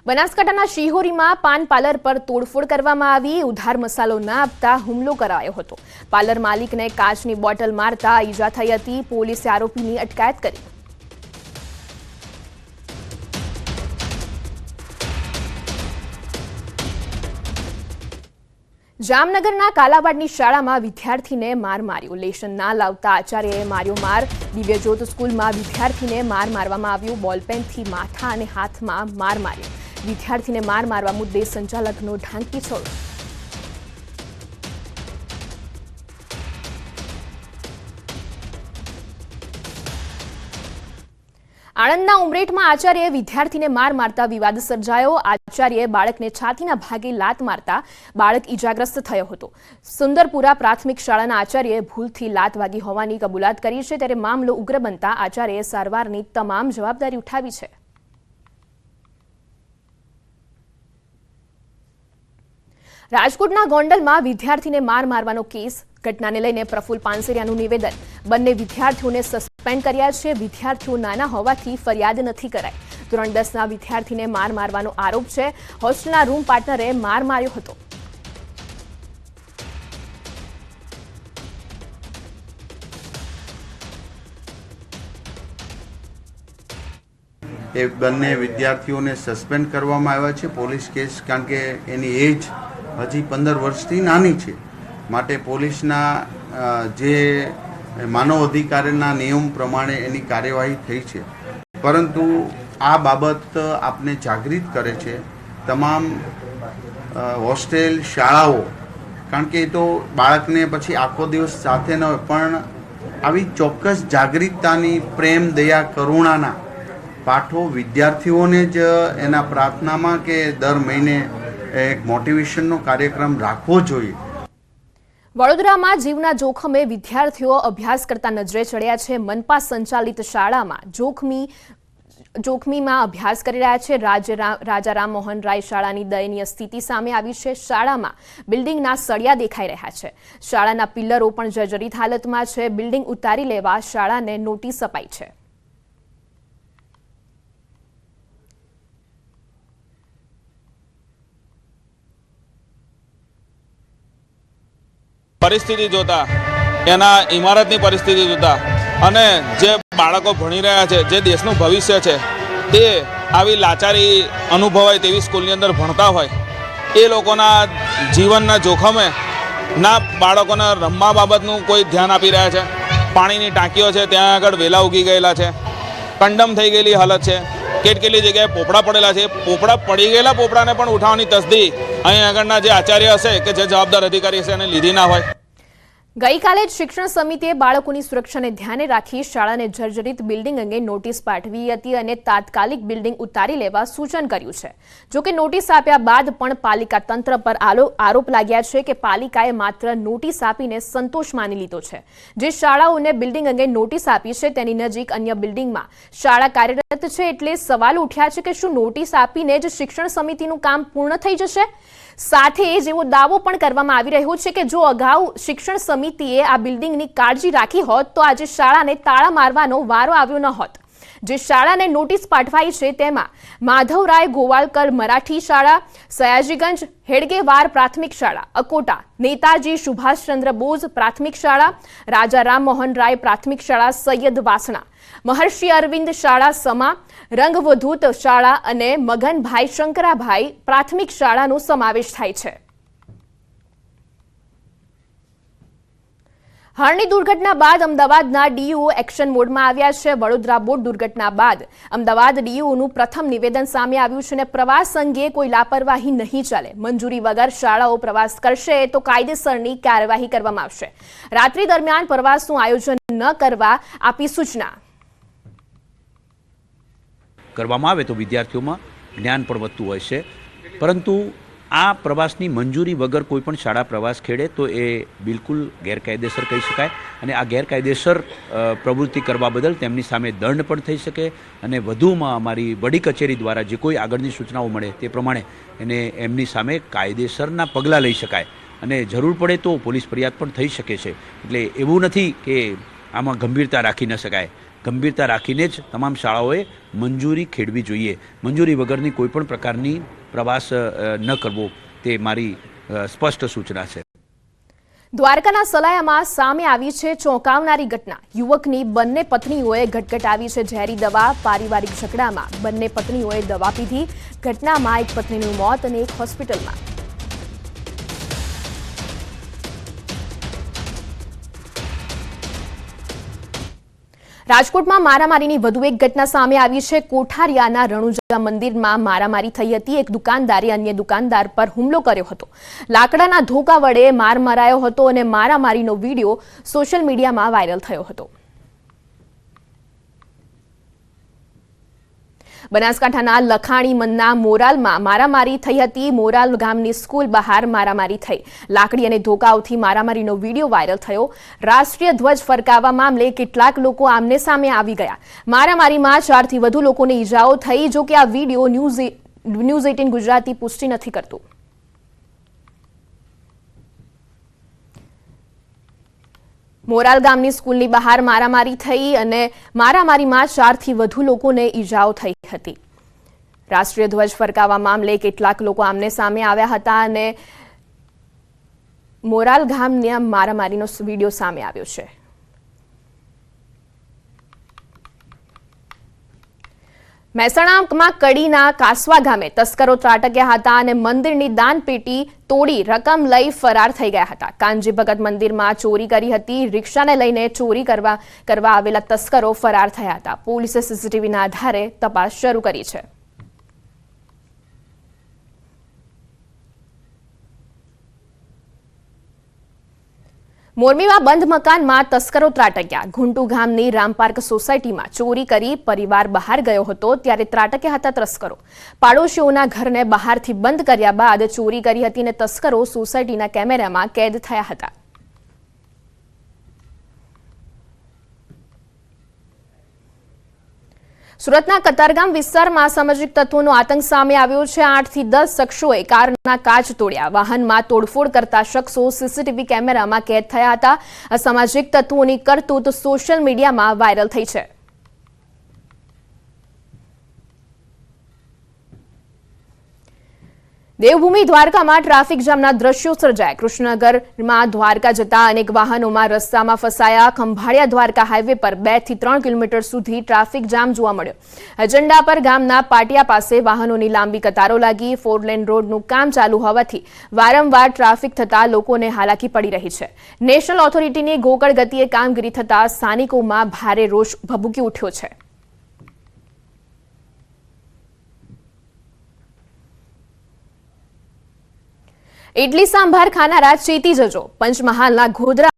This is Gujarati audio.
બનાસકાંઠાના શિહોરીમાં પાન પાર્લર પર તોડફોડ કરવામાં આવી। ઉધાર મસાલો ન આપતા હુમલો કરાયો હતો। પાર્લર માલિકને કાચની બોટલ મારતા ઈજા થઈ હતી। પોલીસે આરોપીની અટકાયત કરી। જામનગરના કાલાવાડની શાળામાં વિદ્યાર્થીને માર માર્યો। લેશન ના લાવતા આચાર્યએ માર્યો માર। દિવ્યજ્યોત સ્કૂલમાં વિદ્યાર્થીને માર મારવામાં આવ્યો। બોલપેનથી માથા અને હાથમાં માર માર્યો। વિદ્યાર્થીને માર મારવા મુદ્દે સંચાલકનો ઢાંકી છોડ્યો। આણંદના ઉમરેઠમાં આચાર્યએ વિદ્યાર્થીને માર મારતા વિવાદ સર્જાયો। આચાર્યએ બાળકને છાતીના ભાગે લાત મારતા બાળક ઈજાગ્રસ્ત થયો હતો। સુંદરપુરા પ્રાથમિક શાળાના આચાર્યએ ભૂલથી લાત વાગી હોવાની કબૂલાત કરી છે। ત્યારે મામલો ઉગ્ર બનતા આચાર્યએ સારવારની તમામ જવાબદારી ઉઠાવી છે। રાજકોટના ગોંડલમાં વિદ્યાર્થીને માર મારવાનો કેસ। ઘટનાને લઈને પ્રફુલ પાનસેરિયાનું નિવેદન। બંને વિદ્યાર્થીઓને સસ્પેન્ડ કર્યા છે। વિદ્યાર્થીઓ નાના હોવાથી ફરિયાદ નથી કરાઈ। ધોરણ 10ના વિદ્યાર્થીને માર મારવાનો આરોપ છે। હોસ્ટેલના રૂમ પાર્ટનરે માર માર્યો હતો। એ બંને વિદ્યાર્થીઓને સસ્પેન્ડ કરવામાં આવ્યા છે। પોલીસ કેસ કારણ કે એની એજ હજી 15 વર્ષથી નાની છે, માટે પોલીસના જે માનવ અધિકારના નિયમ પ્રમાણે એની કાર્યવાહી થઈ છે। પરંતુ આ બાબત આપને જાગૃત કરે છે તમામ હોસ્ટેલ શાળાઓ, કારણ કે એ તો બાળકને પછી આખો દિવસ સાથે ન હોય, પણ આવી ચોક્કસ જાગૃતતાની પ્રેમ, દયા, કરુણાના પાઠો વિદ્યાર્થીઓને જ એના પ્રાર્થનામાં કે દર મહિને એક મોટિવેશનનો કાર્યક્રમ રાખવો જોઈએ। વડોદરામાં જીવના જોખમે વિદ્યાર્થીઓ અભ્યાસ કરતા નજરે ચડ્યા છે। મનપા સંચાલિત શાળામાં જોખમીમાં અભ્યાસ કરી રહ્યા છે। રાજા રામમોહન રાય શાળાની દયનીય સ્થિતિ સામે આવી છે। શાળામાં બિલ્ડિંગના સળિયા દેખાઈ રહ્યા છે। શાળાના પિલ્લરો પણ જર્જરિત હાલતમાં છે। બિલ્ડિંગ ઉતારી લેવા શાળાને નોટિસ અપાઈ છે। પરિસ્થિતિ જોતા, એના ઇમારતની પરિસ્થિતિ જોતા અને જે બાળકો ભણી રહ્યા છે, જે દેશનું ભવિષ્ય છે, તે આવી લાચારી અનુભવાય તેવી સ્કૂલની અંદર ભણતા હોય, એ લોકોના જીવનના જોખમે ના બાળકોને રમવા બાબતનું કોઈ ધ્યાન આપી રહ્યા છે। પાણીની ટાંકીઓ છે, ત્યાં આગળ વેલા ઉગી ગયેલા છે, કંડમ થઈ ગયેલી હાલત છે। કેટલી જગ્યાએ પોપડા પડેલા છે। પોપડા પડી ગયેલા પોપડાને પણ ઉઠાવવાની તસ્દી અહીં આગળના જે આચાર્ય હશે કે જે જવાબદાર અધિકારી હશે એને લીધી ના હોય। ગઈકાલે જ શિક્ષણ સમિતિએ બાળકોની સુરક્ષાને ધ્યાને રાખી શાળાને જર્જરિત બિલ્ડિંગ અંગે નોટિસ પાઠવી હતી અને તાત્કાલિક બિલ્ડિંગ ઉતારી લેવા સૂચન કર્યું છે। જોકે નોટિસ આપ્યા બાદ પણ પાલિકા તંત્ર પર આરોપ લાગ્યા છે કે પાલિકાએ માત્ર નોટિસ આપીને સંતોષ માની લીધો છે। જે શાળાઓને બિલ્ડિંગ અંગે નોટિસ આપી છે તેની નજીક અન્ય બિલ્ડિંગમાં શાળા કાર્યરત છે, એટલે સવાલ ઉઠ્યા છે કે શું નોટિસ આપીને જ શિક્ષણ સમિતિનું કામ પૂર્ણ થઈ જશે? સાથે જ એવો દાવો પણ કરવામાં આવી રહ્યો છે કે જો અગાઉ શિક્ષણ સમિતિએ આ બિલ્ડિંગની કાળજી રાખી હોત તો આજે શાળાને તાળા મારવાનો વારો આવ્યો ન હોત। જે શાળાને નોટિસ પાઠવાઈ છે તેમાં માધવરાય ગોવાળકર મરાઠી શાળા, સયાજીગંજ હેડગેવાર પ્રાથમિક શાળા, અકોટા નેતાજી સુભાષચંદ્ર બોઝ પ્રાથમિક શાળા, રાજા રામમોહન રાય પ્રાથમિક શાળા સૈયદ વાસણા, મહર્ષિ અરવિંદ શાળા સમા, રંગવધૂત શાળા અને મગનભાઈ શંકરાભાઈ પ્રાથમિક શાળાનો સમાવેશ થાય છે। હળની દુર્ઘટના બાદ અમદાવાદના ડીઈઓ એક્શન મોડમાં આવ્યા છે। વડોદરા બોટ દુર્ઘટના બાદ અમદાવાદ ડીઈઓનું પ્રથમ નિવેદન સામે આવ્યું છે અને પ્રવાસ અંગે કોઈ લાપરવાહી નહીં ચાલે। મંજૂરી વગર શાળાઓ પ્રવાસ કરશે તો કાયદેસરની કાર્યવાહી કરવામાં આવશે। રાત્રિ દરમિયાન પ્રવાસનું આયોજન ન કરવા આપી સૂચના। કરવામાં આવે તો વિદ્યાર્થીઓમાં જ્ઞાન પણ વધતું હોય છે, પરંતુ આ પ્રવાસની મંજૂરી વગર કોઈ પણ શાળા પ્રવાસ ખેડે તો એ બિલકુલ ગેરકાયદેસર કહી શકાય અને આ ગેરકાયદેસર પ્રવૃત્તિ કરવા બદલ તેમની સામે દંડ પણ થઈ શકે અને વધુમાં અમારી વડી કચેરી દ્વારા જે કોઈ આગળની સૂચનાઓ મળે તે પ્રમાણે એને એમની સામે કાયદેસરના પગલાં લઈ શકાય અને જરૂર પડે તો પોલીસ ફરિયાદ પણ થઈ શકે છે। એટલે એવું નથી કે આમાં ગંભીરતા રાખી ન શકાય। ગંભીરતા રાખીને જ તમામ શાળાઓએ મંજૂરી ખેડવી જોઈએ. મંજૂરી વગરની કોઈપણ પ્રકારની પ્રવાસ ન કરવો તે મારી સ્પષ્ટ સૂચના છે. દ્વારકાના સલાયામાં સામે આવી છે ચોંકાવનારી ઘટના. યુવકની બંને પત્નીઓએ ગટગટાવી છે ઝેરી દવા. પારિવારિક ઝઘડામાં બંને પત્નીઓએ દવા પીધી. ઘટનામાં એક પત્નીનું મોત અને એક હોસ્પિટલમાં. રાજકોટમાં મારામારીની વધુ એક ઘટના સામે આવી છે. કોઠારિયાના રણુજા મંદિરમાં મારામારી થઈ હતી. એક દુકાનદારે અન્ય દુકાનદાર પર હુમલો કર્યો હતો. લાકડાના ધોકા વડે માર મરાયો હતો અને મારામારીનો વિડીયો સોશિયલ મીડિયામાં વાયરલ થયો હતો. બનાસકાંઠાના લખાણી મનના મોરાલમાં મારામારી થઈ હતી. મોરાલ ગામની સ્કૂલ બહાર મારામારી થઈ. લાકડી અને ધોકાઓથી મારામારીનો વિડીયો વાયરલ થયો. રાષ્ટ્રીય ધ્વજ ફરકાવવા મામલે કેટલાક લોકો આમને સામે આવી ગયા. મારામારીમાં 4 થી વધુ લોકોને ઈજાઓ થઈ. જો કે આ વિડીયો ન્યૂઝ 18 ગુજરાતી પુષ્ટિ નથી કરતું. મોરાલ ગામની સ્કૂલની બહાર મારામારી થઈ અને મારામારીમાં 4 થી વધુ લોકોને ઈજાઓ થઈ હતી. રાષ્ટ્રીય ધ્વજ ફરકાવવા મામલે કેટલાક લોકો આમને સામે આવ્યા હતા અને મોરાલ ગામની મારામારીનો વિડીયો સામે આવ્યો છે. મહેસાણામાં કડીના કાસવા ગામે તસ્કરો ત્રાટક્યા હતા અને મંદિરની દાનપેટી તોડી રકમ લઈ ફરાર થઈ ગયા હતા. કાનજી ભગત મંદિરમાં ચોરી કરી હતી. રિક્ષાને લઈને ચોરી કરવા આવેલા તસ્કરો ફરાર થયા હતા. પોલીસે સીસીટીવીના આધારે તપાસ શરૂ કરી છે. મોરબીમાં બંધ મકાનમાં તસ્કરો ત્રાટક્યા. ઘુંટુ ગામની રામપાર્ક સોસાયટીમાં ચોરી કરી પરિવાર બહાર ગયો હતો ત્યારે ત્રાટક્યા હતા તસ્કરો. પાડોશીઓના ઘરને બહારથી બંધ કર્યા બાદ ચોરી કરી હતી અને તસ્કરો સોસાયટીના કેમેરામાં કેદ થયા હતા. સુરતના કતારગામ વિસ્તારમાં અસામાજિક તત્વોનો આતંક સામે આવ્યો છે. 8 થી 10 શખ્સોએ કારના કાચ તોડ્યા. વાહનમાં તોડફોડ કરતા શખ્સો સીસીટીવી કેમેરામાં કેદ થયા હતા. અસામાજિક તત્વોની કરતૂત સોશિયલ મીડિયામાં વાયરલ થઈ છે. દેવભૂમિ દ્વારકામાં ટ્રાફિક જામના દ્રશ્યો સર્જાયા. કૃષ્ણનગરમાં દ્વારકા જતા અનેક વાહનોમાં રસ્તામાં ફસાયા. ખંભાળિયા દ્વારકા હાઈવે પર 2 થી 3 કિલોમીટર સુધી ટ્રાફિક જામ જોવા મળ્યો. અજંડા પર ગામના પાટિયા પાસે વાહનોની લાંબી કતારો લાગી. 4 લેન રોડનું કામ ચાલુ હોવાથી વારંવાર ટ્રાફિક થતા લોકોને હાલાકી પડી રહી છે. નેશનલ ઓથોરિટીની ગોકળ ગતિએ કામગીરી થતા સ્થાનિકોમાં ભારે રોષ ભભૂકી ઉઠ્યો છે. ઇડલી સાંભાર ખાનારા ચેતી જજો. પંચમહાલના ગોધરા